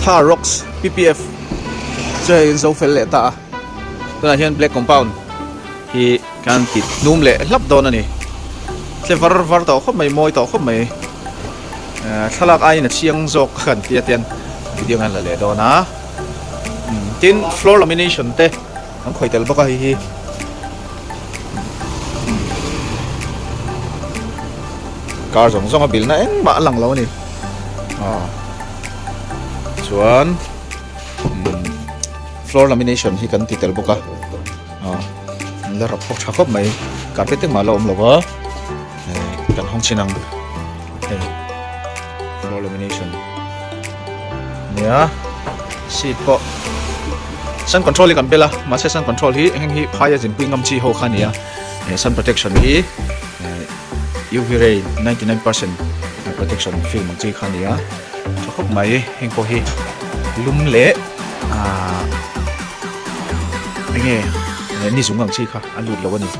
Tar Rocks PPF จะเห็นโซเฟลเลตาตัวนั้นเห็น Black Compound ที่การติดนุ่มเละลับโดนอันนี้เซฟร์ต่อเข้าไม่มอยต่อเข้าไม่สลักไอ้เนี่ยเชียงจกขันเตียนวิดีโองั้นเลยโดนนะจิน floor lamination เต้ต้องคอยแต่ละบอกให้การส่งมาบิลนะเอ็งบ้าหลังเรานี่ส่วน floor lamination ที่กันติดแต่ละบอกแล้วเราพกชักเข้าไม่การเป็นตึ้งมาลมหรอวะกันห้องชินังfloor lamination เนี่ยชีพก็sun control กันเป็นละมาใช้ sun control ที่แห่งที่พายจะเป็นงำชีโฮคันนี้sun protection ที่ UV ray 99% protection film ของจีคันนี้จะครบไหมแห่งพอที่ลุ่มเละเป็นไงนี่สูงของจีค่ะอันหลุดแล้ววะนี่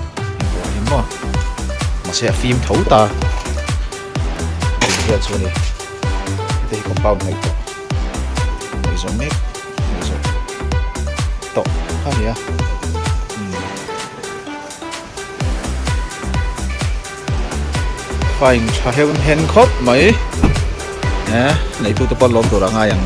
เห็นป่ะมาใช้ฟิล์มเถาตาเป็นเรื่องส่วนนี้ที่คอมเพลให้ต่อมีส่วนเม็กมีส่วนต่อข้างนี้ไฟชาเฮวันเห็นครบไหมในตู้ตะปอนลมตัวละง่ายอย่าง